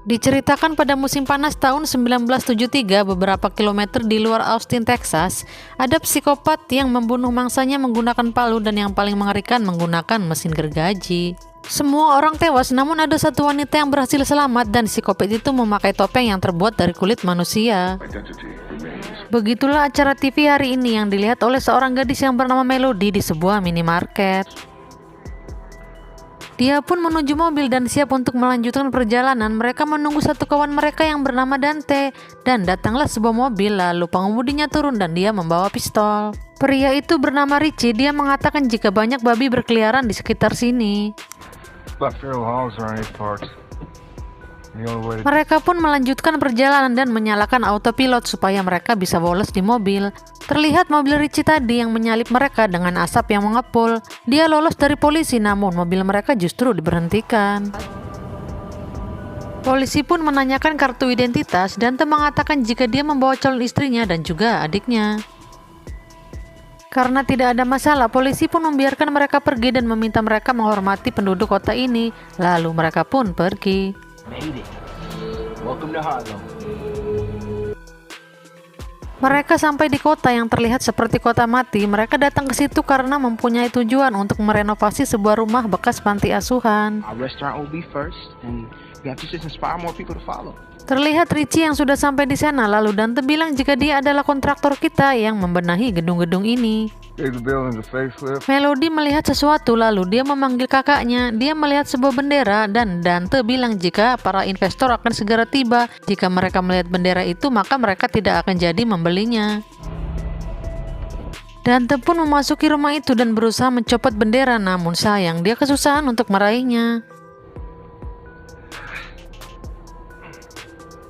Diceritakan pada musim panas tahun 1973, beberapa kilometer di luar Austin, Texas, ada psikopat yang membunuh mangsanya menggunakan palu dan yang paling mengerikan menggunakan mesin gergaji. Semua orang tewas, namun ada satu wanita yang berhasil selamat dan psikopat itu memakai topeng yang terbuat dari kulit manusia. Begitulah acara TV hari ini yang dilihat oleh seorang gadis yang bernama Melody di sebuah minimarket. Dia pun menuju mobil dan siap untuk melanjutkan perjalanan. Mereka menunggu satu kawan mereka yang bernama Dante, dan datanglah sebuah mobil, lalu pengemudinya turun dan dia membawa pistol. Pria itu bernama Richie. Dia mengatakan jika banyak babi berkeliaran di sekitar sini. Mereka pun melanjutkan perjalanan dan menyalakan autopilot supaya mereka bisa bolos di mobil. Terlihat mobil Richie tadi yang menyalip mereka dengan asap yang mengepul. Dia lolos dari polisi, namun mobil mereka justru diberhentikan. Polisi pun menanyakan kartu identitas dan mengatakan jika dia membawa calon istrinya dan juga adiknya. Karena tidak ada masalah, polisi pun membiarkan mereka pergi dan meminta mereka menghormati penduduk kota ini. Lalu mereka pun pergi. Mereka sampai di kota yang terlihat seperti kota mati. Mereka datang ke situ karena mempunyai tujuan untuk merenovasi sebuah rumah bekas panti asuhan. Terlihat Richie yang sudah sampai di sana, lalu Dante bilang jika dia adalah kontraktor kita yang membenahi gedung-gedung ini. Melody melihat sesuatu, lalu dia memanggil kakaknya. Dia melihat sebuah bendera dan Dante bilang jika para investor akan segera tiba. Jika mereka melihat bendera itu, maka mereka tidak akan jadi membelinya. Dante pun memasuki rumah itu dan berusaha mencopot bendera, namun sayang dia kesusahan untuk meraihnya.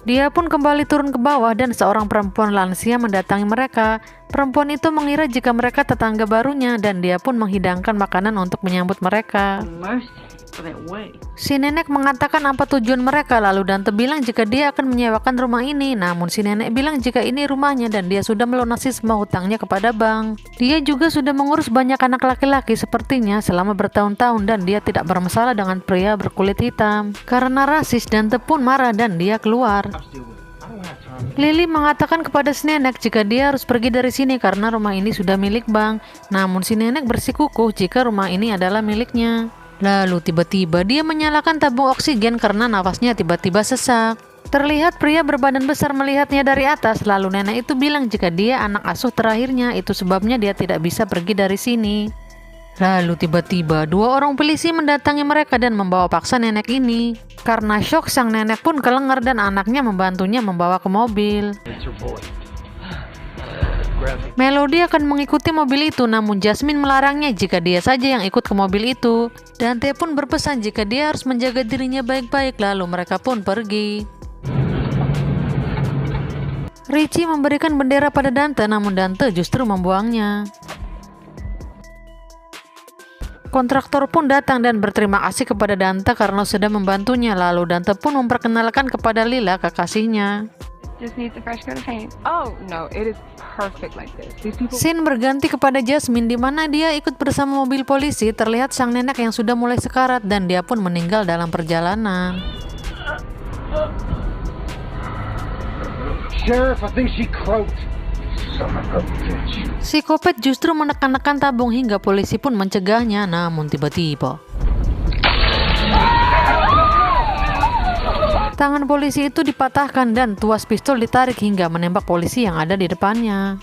Dia pun kembali turun ke bawah dan seorang perempuan lansia mendatangi mereka. Perempuan itu mengira jika mereka tetangga barunya dan dia pun menghidangkan makanan untuk menyambut mereka. Si nenek mengatakan apa tujuan mereka, lalu Dante bilang jika dia akan menyewakan rumah ini. Namun si nenek bilang jika ini rumahnya dan dia sudah melunasi semua hutangnya kepada bank. Dia juga sudah mengurus banyak anak laki-laki sepertinya selama bertahun-tahun dan dia tidak bermasalah dengan pria berkulit hitam. Karena rasis, Dante pun marah dan dia keluar. Lily mengatakan kepada si nenek jika dia harus pergi dari sini karena rumah ini sudah milik bank. Namun si nenek bersikukuh jika rumah ini adalah miliknya. Lalu tiba-tiba dia menyalakan tabung oksigen karena nafasnya tiba-tiba sesak. Terlihat pria berbadan besar melihatnya dari atas, lalu nenek itu bilang jika dia anak asuh terakhirnya, itu sebabnya dia tidak bisa pergi dari sini. Lalu tiba-tiba dua orang polisi mendatangi mereka dan membawa paksa nenek ini. Karena syok, sang nenek pun kelengar dan anaknya membantunya membawa ke mobil. Melody akan mengikuti mobil itu, namun Jasmine melarangnya jika dia saja yang ikut ke mobil itu. Dante pun berpesan jika dia harus menjaga dirinya baik-baik, lalu mereka pun pergi. Richie memberikan bendera pada Dante, namun Dante justru membuangnya. Kontraktor pun datang dan berterima kasih kepada Dante karena sudah membantunya, lalu Dante pun memperkenalkan kepada Lila, kekasihnya. Scene berganti kepada Jasmine di mana dia ikut bersama mobil polisi. Terlihat sang nenek yang sudah mulai sekarat dan dia pun meninggal dalam perjalanan. Sheriff, I think she croaked. Psikopat justru menekan-nekan tabung hingga polisi pun mencegahnya, namun tiba-tiba tangan polisi itu dipatahkan dan tuas pistol ditarik hingga menembak polisi yang ada di depannya.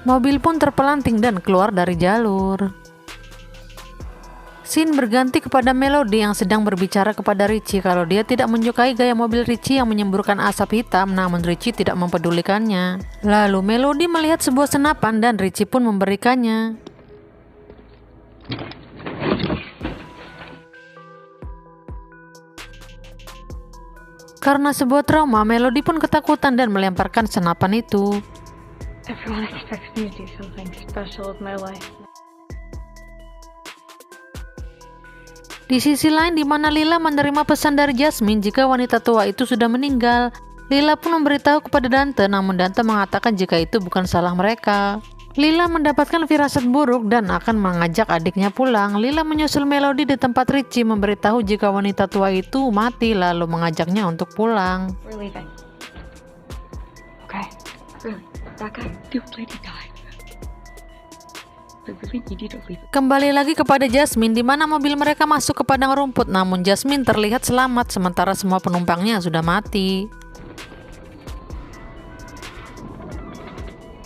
Mobil pun terpelanting dan keluar dari jalur. Scene berganti kepada Melody yang sedang berbicara kepada Richie kalau dia tidak menyukai gaya mobil Richie yang menyemburkan asap hitam, namun Richie tidak mempedulikannya. Lalu Melody melihat sebuah senapan dan Richie pun memberikannya. Karena sebuah trauma, Melody pun ketakutan dan melemparkan senapan itu. Everyone expects me to do something special with my life. Di sisi lain, di mana Lila menerima pesan dari Jasmine jika wanita tua itu sudah meninggal, Lila pun memberitahu kepada Dante, namun Dante mengatakan jika itu bukan salah mereka. Lila mendapatkan firasat buruk dan akan mengajak adiknya pulang. Lila menyusul Melody di tempat Richie, memberitahu jika wanita tua itu mati, lalu mengajaknya untuk pulang. We're leaving. Okay. Really? That guy? The old lady died. I really need you to leave. Kembali lagi kepada Jasmine, di mana mobil mereka masuk ke padang rumput, namun Jasmine terlihat selamat sementara semua penumpangnya sudah mati.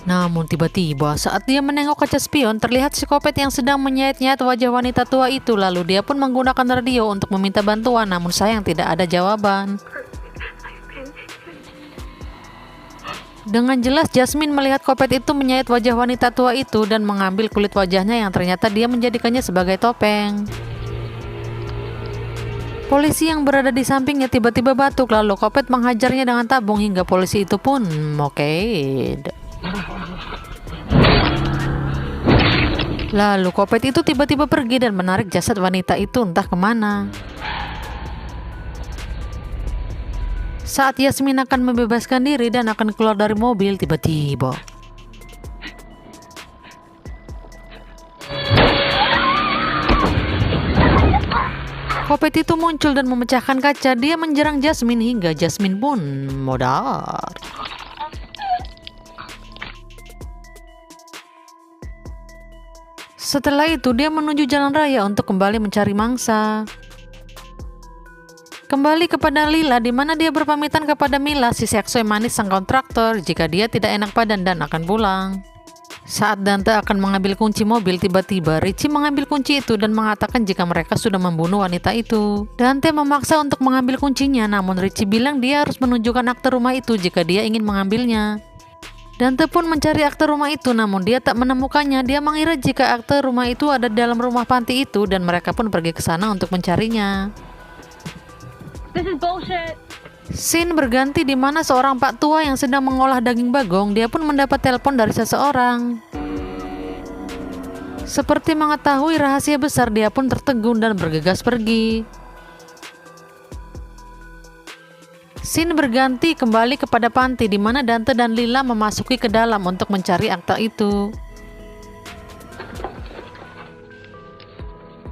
Namun tiba-tiba saat dia menengok kaca spion, terlihat psikopat yang sedang menyayat-nyayat wajah wanita tua itu. Lalu dia pun menggunakan radio untuk meminta bantuan, namun sayang tidak ada jawaban. Dengan jelas Jasmine melihat kopet itu menyayat wajah wanita tua itu dan mengambil kulit wajahnya yang ternyata dia menjadikannya sebagai topeng. Polisi yang berada di sampingnya tiba-tiba batuk, lalu kopet menghajarnya dengan tabung hingga polisi itu pun moked. Lalu kopet itu tiba-tiba pergi dan menarik jasad wanita itu entah kemana. Saat Yasmin akan membebaskan diri dan akan keluar dari mobil, tiba-tiba kopet itu muncul dan memecahkan kaca. Dia menjerang Jasmine hingga Jasmine pun modar. Setelah itu dia menuju jalan raya untuk kembali mencari mangsa. Kembali kepada Lila, di mana dia berpamitan kepada Mila, si seksoy manis sang kontraktor, jika dia tidak enak badan dan akan pulang. Saat Dante akan mengambil kunci mobil, tiba-tiba Richie mengambil kunci itu dan mengatakan jika mereka sudah membunuh wanita itu. Dante memaksa untuk mengambil kuncinya, namun Richie bilang dia harus menunjukkan akte rumah itu jika dia ingin mengambilnya. Dante pun mencari akte rumah itu, namun dia tak menemukannya. Dia mengira jika akte rumah itu ada di dalam rumah panti itu dan mereka pun pergi ke sana untuk mencarinya. This is bullshit. Scene berganti di mana seorang pak tua yang sedang mengolah daging bagong, dia pun mendapat telepon dari seseorang. Seperti mengetahui rahasia besar, dia pun tertegun dan bergegas pergi. Scene berganti kembali kepada panti di mana Dante dan Lila memasuki ke dalam untuk mencari akta itu.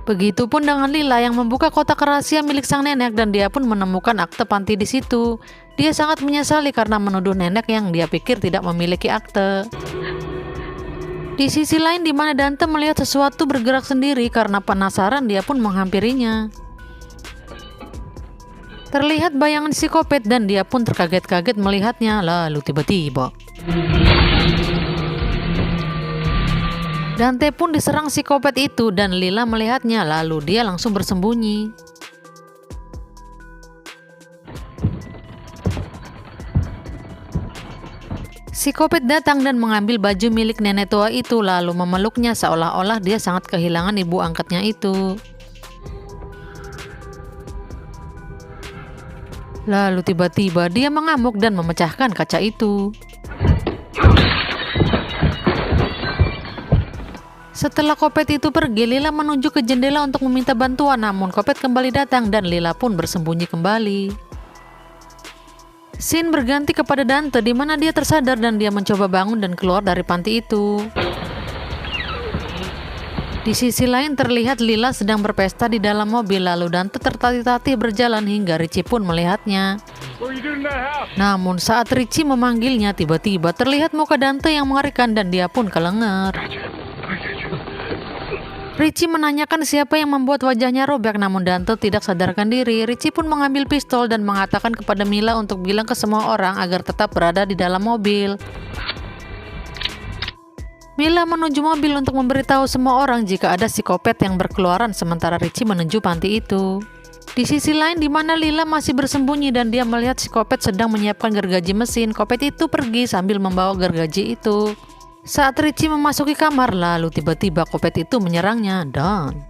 Begitupun dengan Lila yang membuka kotak rahasia milik sang nenek dan dia pun menemukan akte panti di situ. Dia sangat menyesali karena menuduh nenek yang dia pikir tidak memiliki akte. Di sisi lain di mana Dante melihat sesuatu bergerak sendiri, karena penasaran dia pun menghampirinya. Terlihat bayangan psikopat dan dia pun terkaget-kaget melihatnya. Lalu tiba-tiba Dante pun diserang psikopat itu dan Lila melihatnya, lalu dia langsung bersembunyi. Psikopat datang dan mengambil baju milik nenek tua itu lalu memeluknya seolah-olah dia sangat kehilangan ibu angkatnya itu. Lalu tiba-tiba dia mengamuk dan memecahkan kaca itu. Setelah kopet itu pergi, Lila menuju ke jendela untuk meminta bantuan, namun kopet kembali datang dan Lila pun bersembunyi kembali. Scene berganti kepada Dante di mana dia tersadar dan dia mencoba bangun dan keluar dari panti itu. Di sisi lain terlihat Lila sedang berpesta di dalam mobil, lalu Dante tertatih-tatih berjalan hingga Richie pun melihatnya. Namun saat Richie memanggilnya, tiba-tiba terlihat muka Dante yang mengerikan dan dia pun kelengar. Richie menanyakan siapa yang membuat wajahnya robek, namun Dante tidak sadarkan diri. Richie pun mengambil pistol dan mengatakan kepada Mila untuk bilang ke semua orang agar tetap berada di dalam mobil. Mila menuju mobil untuk memberitahu semua orang jika ada psikopat yang berkeluaran, sementara Richie menuju panti itu. Di sisi lain di mana Lila masih bersembunyi dan dia melihat psikopat sedang menyiapkan gergaji mesin, kopet itu pergi sambil membawa gergaji itu. Saat Richie memasuki kamar, lalu tiba-tiba kopet itu menyerangnya dan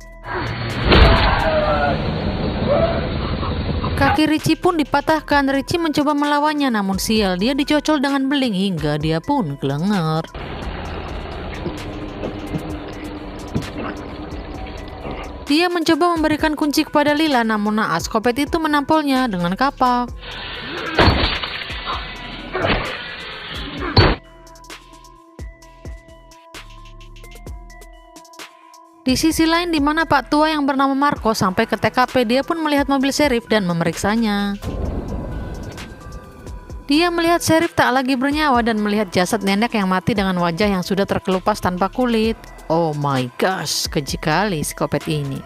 kaki Richie pun dipatahkan. Richie mencoba melawannya, namun sial, dia dicocol dengan beling hingga dia pun kelengar. Dia mencoba memberikan kunci kepada Lila, namun naas kopet itu menampolnya dengan kapak. Di sisi lain di mana Pak Tua yang bernama Marco sampai ke TKP, dia pun melihat mobil Sheriff dan memeriksanya. Dia melihat Sheriff tak lagi bernyawa dan melihat jasad nenek yang mati dengan wajah yang sudah terkelupas tanpa kulit. Oh my gosh, keji kali psikopat ini.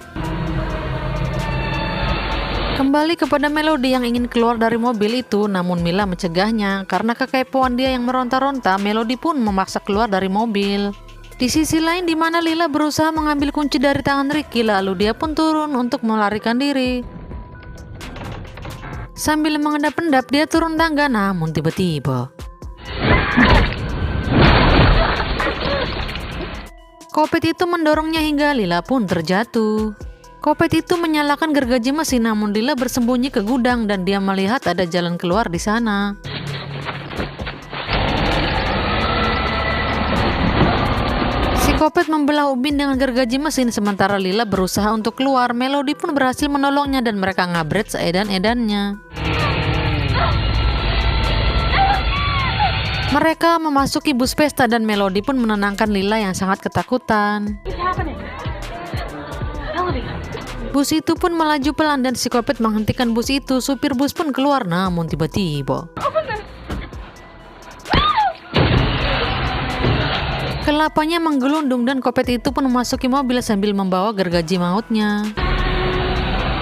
Kembali kepada Melody yang ingin keluar dari mobil itu, namun Mila mencegahnya. Karena kekepoan dia yang meronta-ronta, Melody pun memaksa keluar dari mobil. Di sisi lain di mana Lila berusaha mengambil kunci dari tangan Ricky, lalu dia pun turun untuk melarikan diri. Sambil mengendap-endap dia turun tangga, namun tiba-tiba Kopet itu mendorongnya hingga Lila pun terjatuh. Kopet itu menyalakan gergaji mesin, namun Lila bersembunyi ke gudang dan dia melihat ada jalan keluar di sana. Si Kopet membelah ubin dengan gergaji mesin sementara Lila berusaha untuk keluar. Melody pun berhasil menolongnya dan mereka ngabret seedan-edannya. Mereka memasuki bus pesta dan Melody pun menenangkan Lila yang sangat ketakutan. Bus itu pun melaju pelan dan si Kopet menghentikan bus itu. Supir bus pun keluar, namun tiba-tiba kelapanya menggelundung dan Kopet itu pun memasuki mobil sambil membawa gergaji mautnya.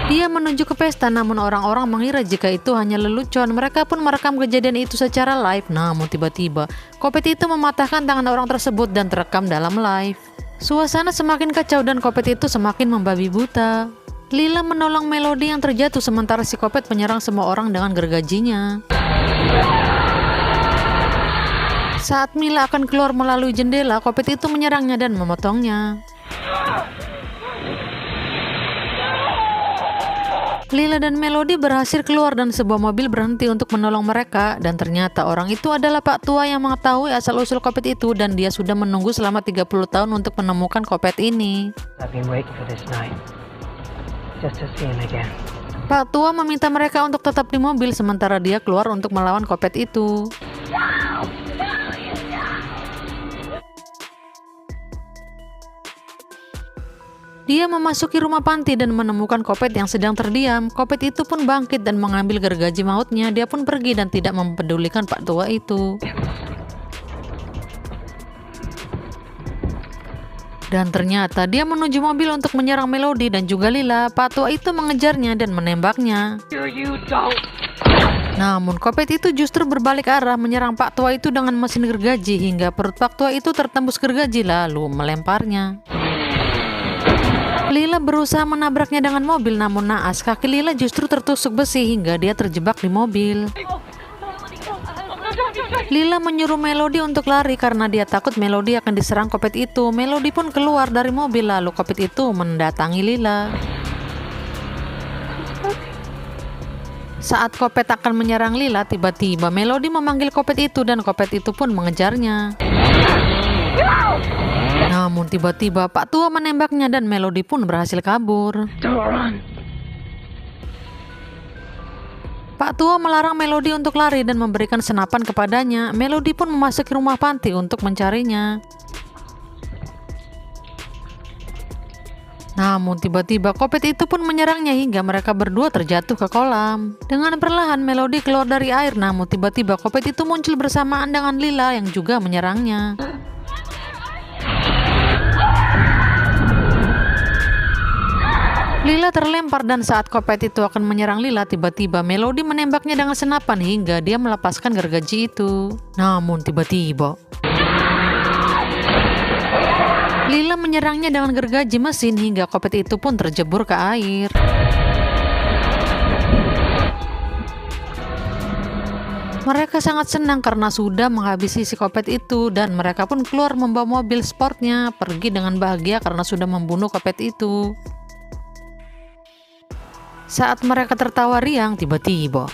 Dia menuju ke pesta, namun orang-orang mengira jika itu hanya lelucon. Mereka pun merekam kejadian itu secara live, namun tiba-tiba Kopet itu mematahkan tangan orang tersebut dan terekam dalam live. Suasana semakin kacau dan Kopet itu semakin membabi buta. Lila menolong Melody yang terjatuh sementara si Kopet menyerang semua orang dengan gergajinya. Saat Mila akan keluar melalui jendela, Kopet itu menyerangnya dan memotongnya. Lila dan Melody berhasil keluar dan sebuah mobil berhenti untuk menolong mereka, dan ternyata orang itu adalah Pak Tua yang mengetahui asal-usul Kopet itu dan dia sudah menunggu selama 30 tahun untuk menemukan Kopet ini. Pak Tua meminta mereka untuk tetap di mobil sementara dia keluar untuk melawan Kopet itu. Dia memasuki rumah panti dan menemukan Kopet yang sedang terdiam. Kopet itu pun bangkit dan mengambil gergaji mautnya. Dia pun pergi dan tidak mempedulikan Pak Tua itu. Dan ternyata dia menuju mobil untuk menyerang Melody dan juga Lila. Pak Tua itu mengejarnya dan menembaknya. Namun Kopet itu justru berbalik arah menyerang Pak Tua itu dengan mesin gergaji hingga perut Pak Tua itu tertembus gergaji lalu melemparnya. Lila berusaha menabraknya dengan mobil, namun naas kaki Lila justru tertusuk besi hingga dia terjebak di mobil. Lila menyuruh Melody untuk lari karena dia takut Melody akan diserang Kopet itu. Melody pun keluar dari mobil lalu Kopet itu mendatangi Lila. Saat Kopet akan menyerang Lila, tiba-tiba Melody memanggil Kopet itu dan Kopet itu pun mengejarnya. Namun tiba-tiba Pak Tua menembaknya dan Melody pun berhasil kabur. Pak Tua melarang Melody untuk lari dan memberikan senapan kepadanya. Melody pun memasuki rumah panti untuk mencarinya. Namun tiba-tiba Kopet itu pun menyerangnya hingga mereka berdua terjatuh ke kolam. Dengan perlahan Melody keluar dari air, namun tiba-tiba Kopet itu muncul bersamaan dengan Lila yang juga menyerangnya. Lila terlempar dan saat Kopet itu akan menyerang Lila, tiba-tiba Melody menembaknya dengan senapan hingga dia melepaskan gergaji itu. Namun tiba-tiba Lila menyerangnya dengan gergaji mesin hingga Kopet itu pun terjebur ke air. Mereka sangat senang karena sudah menghabisi si Kopet itu dan mereka pun keluar membawa mobil sportnya pergi dengan bahagia karena sudah membunuh Kopet itu. Saat mereka tertawa riang, tiba-tiba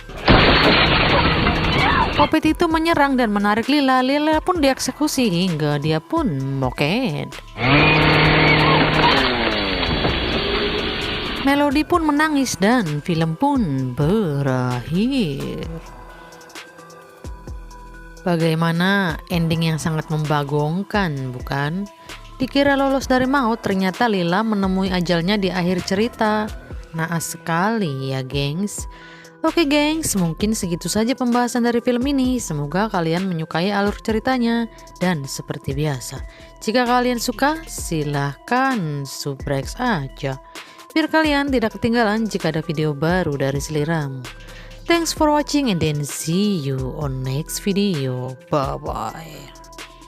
Kopet itu menyerang dan menarik Lila. Lila pun dieksekusi hingga dia pun moket. Melody pun menangis dan film pun berakhir. Bagaimana ending yang sangat membagongkan, bukan? Dikira lolos dari maut, ternyata Lila menemui ajalnya di akhir cerita. Naas sekali ya gengs. Oke gengs, mungkin segitu saja pembahasan dari film ini. Semoga kalian menyukai alur ceritanya. Dan seperti biasa, jika kalian suka, silahkan subscribe aja, biar kalian tidak ketinggalan jika ada video baru dari seliramu. Thanks for watching and then see you on next video. Bye bye.